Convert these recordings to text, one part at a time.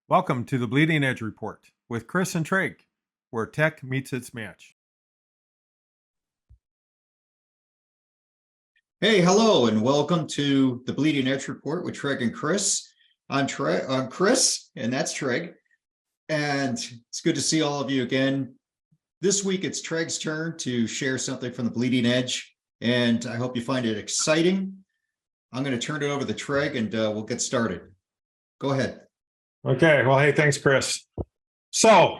Welcome to the Bleeding Edge Report with Chris and Treg, where tech meets its match. Hey, hello, and welcome to the Bleeding Edge Report with Treg and Chris. I'm Chris, and that's Treg. And it's good to see all of you again. This week, it's Treg's turn to share something from the Bleeding Edge, and I hope you find it exciting. I'm going to turn it over to Treg, and we'll get started. Go ahead. Okay. Well, hey, thanks, Chris. So,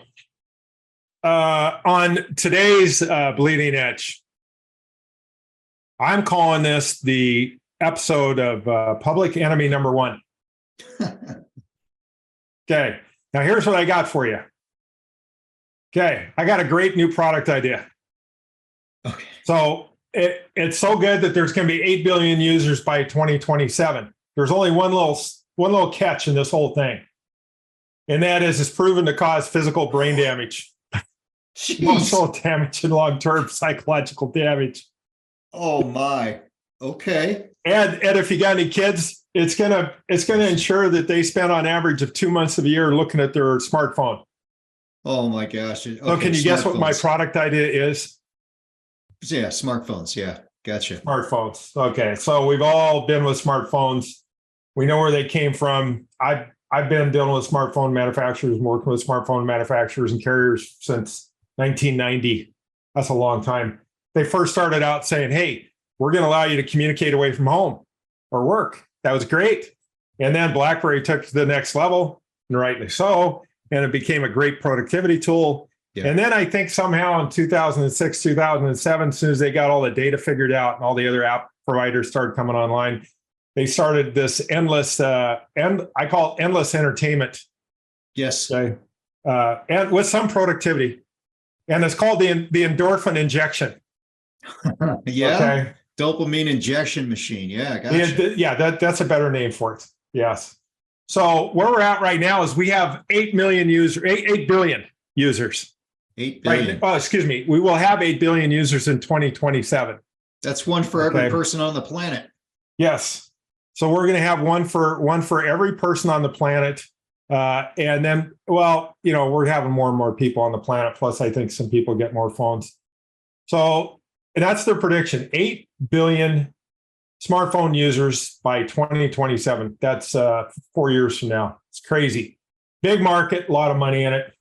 on today's Bleeding Edge, I'm calling this the episode of Public Enemy Number One. Okay. Now, here's what I got for you. Okay. I got a great new product idea. Okay. So, it's so good that there's going to be 8 billion users by 2027. There's only one little catch in this whole thing. And that is, it's proven to cause physical brain damage, emotional damage, and long-term psychological damage. Oh my. Okay. And if you got any kids, it's gonna ensure that they spend on average of 2 months of the year looking at their smartphone. Oh my gosh. Okay, So can you guess what my product idea is? Yeah, smartphones. Yeah, gotcha. Smartphones. Okay, so we've all been with smartphones. We know where they came from. I've been dealing with smartphone manufacturers, working with smartphone manufacturers and carriers since 1990. That's a long time. They first started out saying, hey, we're going to allow you to communicate away from home or work. That was great. And then BlackBerry took it to the next level, and rightly so, and it became a great productivity tool. Yeah. And then I think somehow in 2006, 2007, as soon as they got all the data figured out and all the other app providers started coming online, they started this endless, and I call it endless entertainment. Yes. Okay. And with some productivity. And it's called the endorphin injection. Yeah. Okay. Dopamine injection machine. Yeah. Gotcha. Yeah. That's a better name for it. Yes. So where we're at right now is we have 8 billion users. 8 billion. Right? Oh, excuse me. We will have 8 billion users in 2027. That's one for every person on the planet. Yes. So we're going to have one for every person on the planet. And then, well, we're having more and more people on the planet. Plus, I think some people get more phones. So, and that's their prediction: 8 billion smartphone users by 2027. That's 4 years from now. It's crazy. Big market, a lot of money in it.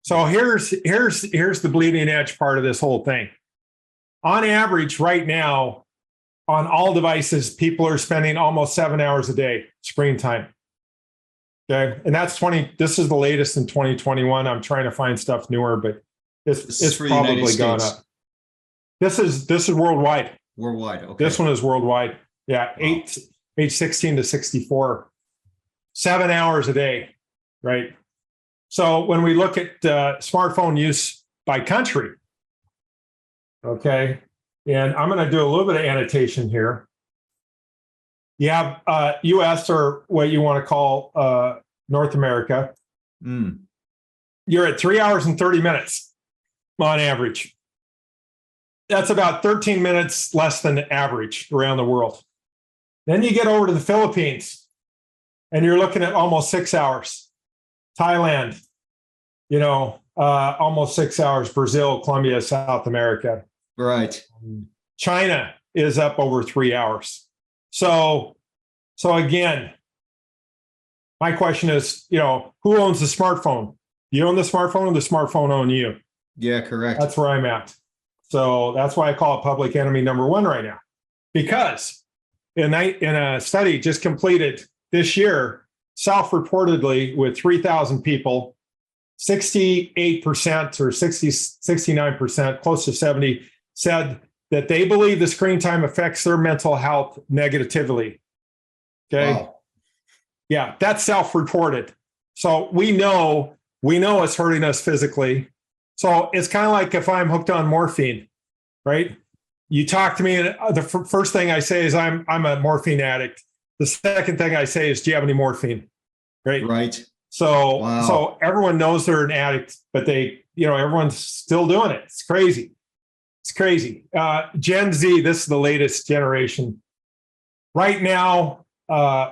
So here's the bleeding edge part of this whole thing. On average, right now, on all devices, people are spending almost 7 hours a day screen time. Okay, and that's this is the latest in 2021. I'm trying to find stuff newer, but it's probably gone up. This is worldwide. Worldwide. Okay. This one is worldwide. Yeah, wow. age 16 to 64, 7 hours a day, right? So when we look at smartphone use by country, okay, and I'm going to do a little bit of annotation here. You have U.S. or what you want to call North America. You're at 3 hours and 30 minutes on average. That's about 13 minutes less than the average around the world. Then you get over to the Philippines, and you're looking at almost 6 hours. Thailand, almost 6 hours. Brazil, Colombia, South America. Right. China is up over 3 hours. So again, my question is, who owns the smartphone? You own the smartphone, or the smartphone own you? Yeah, correct. That's where I'm at. So that's why I call it public enemy number one right now. Because in a study just completed this year, self-reportedly with 3,000 people, 68% or 69%, close to 70%, said that they believe the screen time affects their mental health negatively. Okay. Wow. Yeah, that's self-reported. So we know it's hurting us physically. So it's kind of like if I'm hooked on morphine, right? You talk to me, and the first thing I say is I'm a morphine addict. The second thing I say is, do you have any morphine? Right. Right. So, wow. So everyone knows they're an addict, but everyone's still doing it. It's crazy. It's crazy. Gen Z, this is the latest generation. Right now,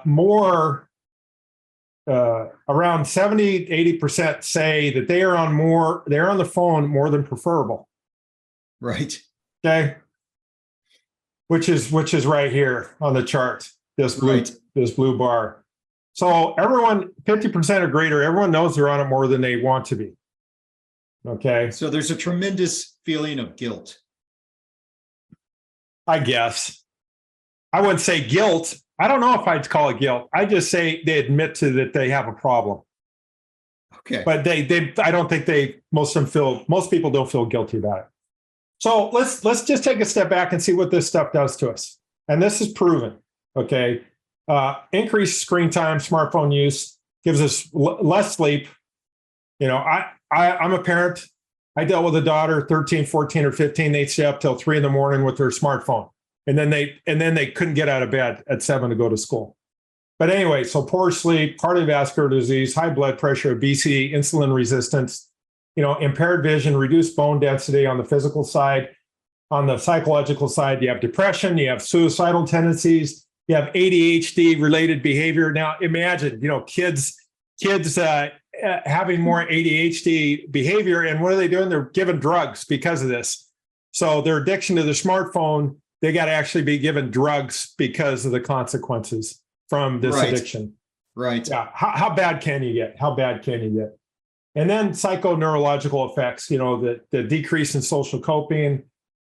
more around 70-80% say that they're on the phone more than preferable. Right. Okay. Which is right here on the chart, this blue bar. So everyone, 50% or greater, everyone knows they're on it more than they want to be. Okay. So there's a tremendous feeling of guilt. I guess. I wouldn't say guilt. I don't know if I'd call it guilt. I just say they admit to that they have a problem. Okay. But I don't think most people don't feel guilty about it. So let's just take a step back and see what this stuff does to us. And this is proven. Okay. Increased screen time, smartphone use gives us less sleep. You know, I'm a parent. I dealt with a daughter, 13, 14, or 15. They'd stay up till 3 a.m. with their smartphone. And then they couldn't get out of bed at 7 to go to school. But anyway, so poor sleep, cardiovascular disease, high blood pressure, obesity, insulin resistance, impaired vision, reduced bone density on the physical side. On the psychological side, you have depression, you have suicidal tendencies, you have ADHD related behavior. Now imagine, kids having more ADHD behavior, and what are they doing? They're given drugs because of this. So their addiction to the smartphone, they got to actually be given drugs because of the consequences from this addiction. Right. Yeah. How bad can you get? How bad can you get? And then psychoneurological effects, the decrease in social coping.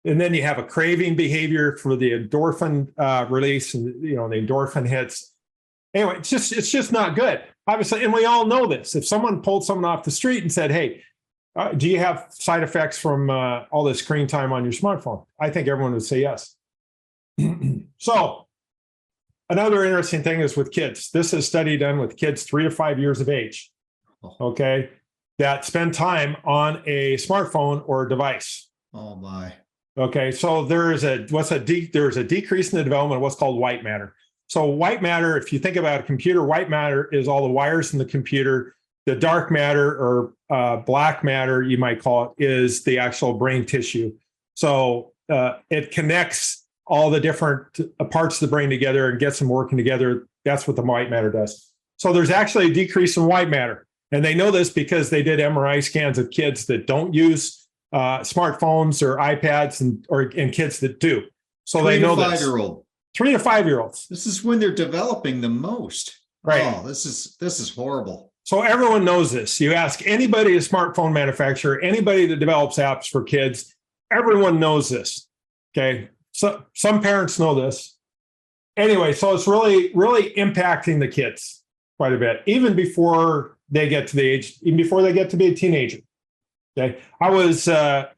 And then you have a craving behavior for the endorphin release, and the endorphin hits. Anyway, it's just not good, obviously. And we all know this. If someone pulled someone off the street and said, hey, do you have side effects from all this screen time on your smartphone? I think everyone would say yes. So another interesting thing is with kids. This is a study done with kids 3 to 5 years of age, okay, that spend time on a smartphone or a device. Oh my. Okay, so there's a decrease in the development of what's called white matter. So white matter, if you think about a computer, white matter is all the wires in the computer. The dark matter, or black matter, you might call it, is the actual brain tissue. So it connects all the different parts of the brain together and gets them working together. That's what the white matter does. So there's actually a decrease in white matter. And they know this because they did MRI scans of kids that don't use smartphones or iPads and kids that do. So they know this. 3 to 5 year olds. This is when they're developing the most. Right. Oh, this is horrible. So everyone knows this. You ask anybody, a smartphone manufacturer, anybody that develops apps for kids, everyone knows this. Okay. So some parents know this. Anyway, so it's really, really impacting the kids quite a bit, even before they get to be a teenager. Okay. I was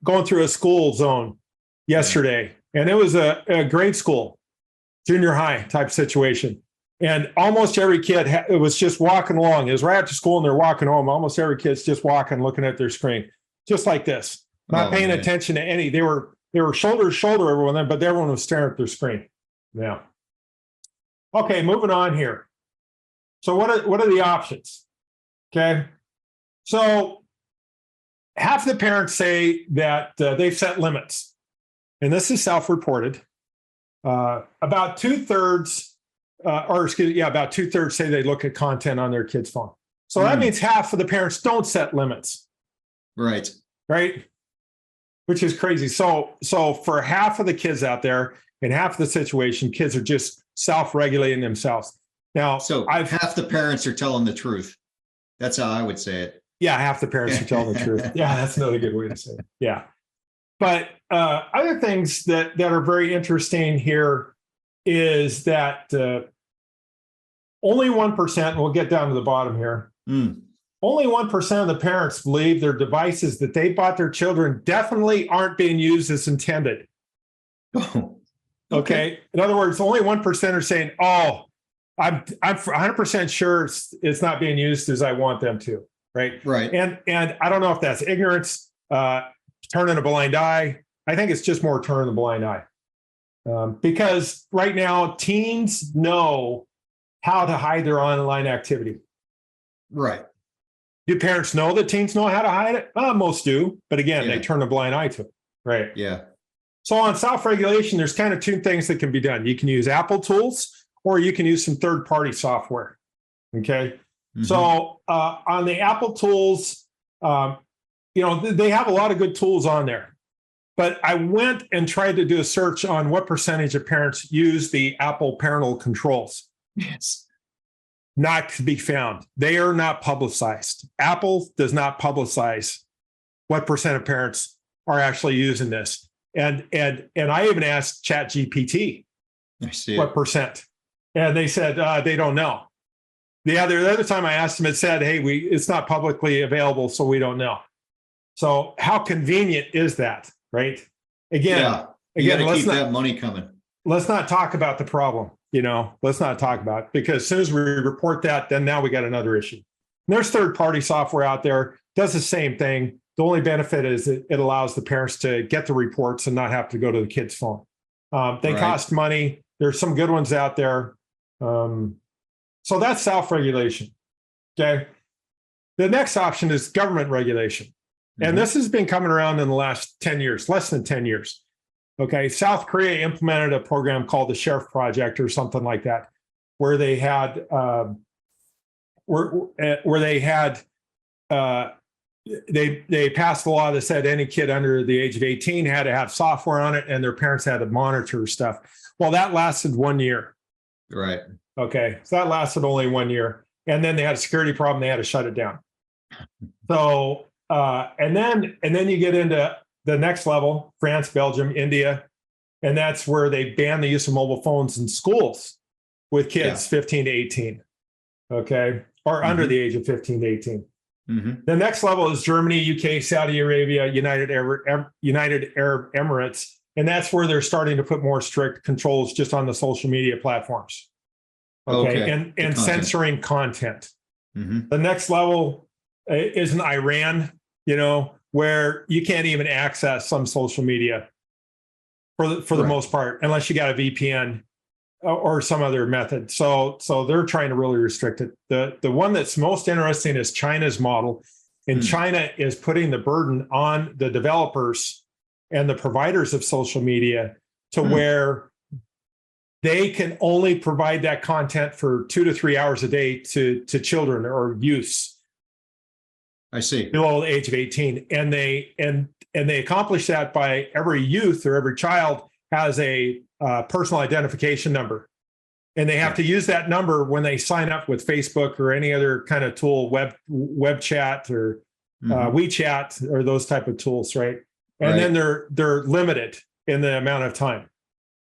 going through a school zone yesterday, and it was a grade school, junior high type situation. And almost every kid was just walking along. It was right after school and they're walking home. Almost every kid's just walking, looking at their screen, just like this, not paying attention to any. They were shoulder to shoulder, everyone, but everyone was staring at their screen. Yeah. Okay, moving on here. So what are the options? Okay. So half the parents say that they've set limits, and this is self-reported. About two-thirds say they look at content on their kid's phone. So that means half of the parents don't set limits. Right. Right. Which is crazy. So for half of the kids out there, in half of the situation, kids are just self-regulating themselves. Now, so half the parents are telling the truth. That's how I would say it. Yeah, half the parents are telling the truth. Yeah, that's another good way to say it. Yeah. But other things that are very interesting here is that only 1%, and we'll get down to the bottom here, only 1% of the parents believe their devices that they bought their children definitely aren't being used as intended. Oh, okay. In other words, only 1% are saying, oh, I'm 100% sure it's not being used as I want them to. Right. Right. And I don't know if that's ignorance, turning a blind eye. I think it's just more turning a blind eye. Because right now, teens know how to hide their online activity. Right. Do parents know that teens know how to hide it? Most do. But again, they turn a blind eye to it. Right. Yeah. So on self-regulation, there's kind of two things that can be done. You can use Apple tools, or you can use some third-party software. Okay. Mhm. So on the Apple tools, they have a lot of good tools on there. But I went and tried to do a search on what percentage of parents use the Apple parental controls. Yes. Not to be found. They are not publicized. Apple does not publicize what percent of parents are actually using this. And I even asked ChatGPT I see. what percent, and they said they don't know. The other time I asked them, it said, "Hey, it's not publicly available, so we don't know." So how convenient is that, right? Yeah. You got to let's keep not that money coming. let's not talk about the problem. Let's not talk about it, because as soon as we report that, then now we got another issue. And there's third-party software out there does the same thing. The only benefit is it allows the parents to get the reports and not have to go to the kid's phone. They Right. cost money. There's some good ones out there. So that's self-regulation. Okay. The next option is government regulation. Mhm. And this has been coming around in the last 10 years, less than 10 years. Okay. South Korea implemented a program called the Sheriff Project or something like that, where they had they passed a law that said any kid under the age of 18 had to have software on it and their parents had to monitor stuff. Well, that lasted 1 year. Right. Okay. So that lasted only 1 year. And then they had a security problem. They had to shut it down. So, and then you get into the next level, France, Belgium, India. And that's where they ban the use of mobile phones in schools with kids 15 to 18. Okay. Or under the age of 15 to 18. Mhm. The next level is Germany, UK, Saudi Arabia, United Arab Emirates. And that's where they're starting to put more strict controls just on the social media platforms. Okay. And content. censoring content. Mhm. The next level is in Iran, where you can't even access some social media for the Right. most part, unless you got a VPN or some other method. So they're trying to really restrict it. The one that's most interesting is China's model. And China is putting the burden on the developers and the providers of social media to where they can only provide that content for 2 to 3 hours a day to children or youths I see. below the age of 18. And they accomplish that by every youth or every child has a personal identification number. And they have to use that number when they sign up with Facebook or any other kind of tool, web chat or WeChat or those type of tools, right? And then they're limited in the amount of time.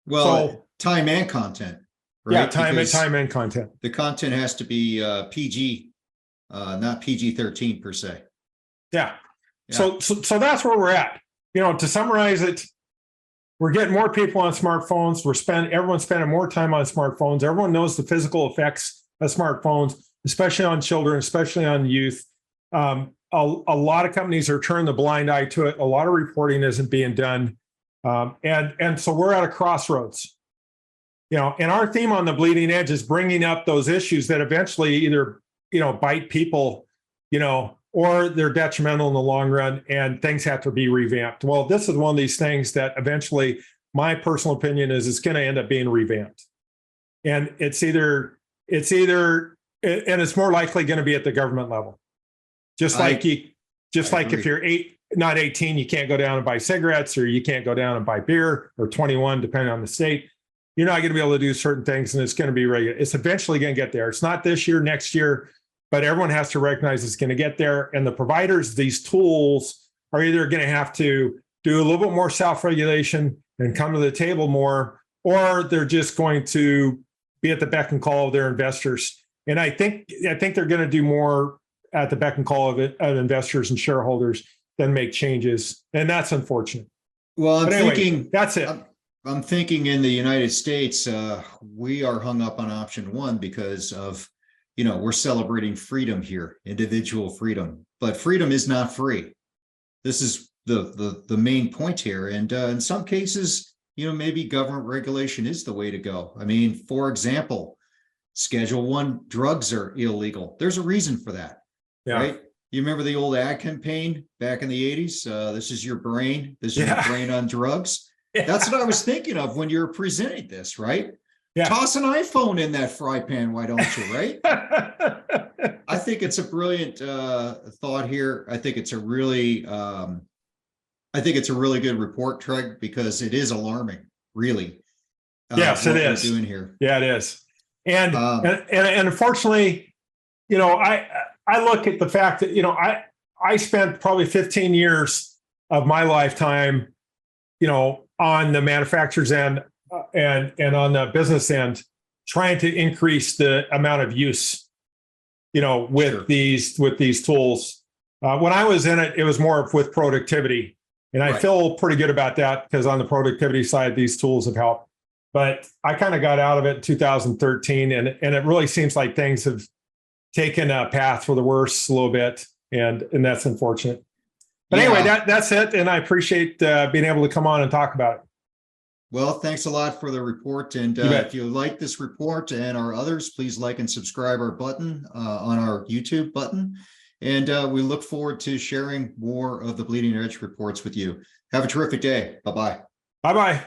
Well, time and content. Right? Yeah, time and content. The content has to be PG, not PG-13 per se. Yeah. So that's where we're at. To summarize it, we're getting more people on smartphones. Everyone's spending more time on smartphones. Everyone knows the physical effects of smartphones, especially on children, especially on youth. A lot of companies are turning the blind eye to it. A lot of reporting isn't being done. And so we're at a crossroads. And our theme on the Bleeding Edge is bringing up those issues that eventually either, bite people, or they're detrimental in the long run and things have to be revamped. Well, this is one of these things that eventually, my personal opinion is it's going to end up being revamped. And it's more likely going to be at the government level. Just like if you're not 18, you can't go down and buy cigarettes, or you can't go down and buy beer, or 21, depending on the state. You're not going to be able to do certain things, and it's going to be regular. It's eventually going to get there. It's not this year, next year, but everyone has to recognize it's going to get there. And the providers, these tools, are either going to have to do a little bit more self-regulation and come to the table more, or they're just going to be at the beck and call of their investors. And I think they're going to do more at the beck and call of investors and shareholders than make changes. And that's unfortunate. Well, thinking that's it. I'm thinking in the United States, we are hung up on option one because of, we're celebrating freedom here, individual freedom, but freedom is not free. This is the main point here. And in some cases, maybe government regulation is the way to go. I mean, for example, Schedule I drugs are illegal. There's a reason for that, right? You remember the old ad campaign back in the 80s? This is your brain. This is your brain on drugs. That's what I was thinking of when you're presenting this, right? Yeah. Toss an iPhone in that fry pan, why don't you, right? I think it's a brilliant thought here. I think it's a really good report, Treg, because it is alarming, really. Yes, it what we're is. doing here. Yeah, it is. And Um, and unfortunately, I look at the fact that I spent probably 15 years of my lifetime, on the manufacturer's end and on the business end, trying to increase the amount of use, with Sure. these tools. When I was in it, it was more with productivity, and I Right. feel pretty good about that because on the productivity side, these tools have helped. But I kind of got out of it in 2013, and it really seems like things have taken a path for the worse a little bit, and that's unfortunate. But anyway, Yeah. that's it, and I appreciate being able to come on and talk about it. Well, thanks a lot for the report. And You bet. if you like this report and our others, please like and subscribe our button on our YouTube button. And we look forward to sharing more of the Bleeding Edge reports with you. Have a terrific day. Bye-bye. Bye-bye.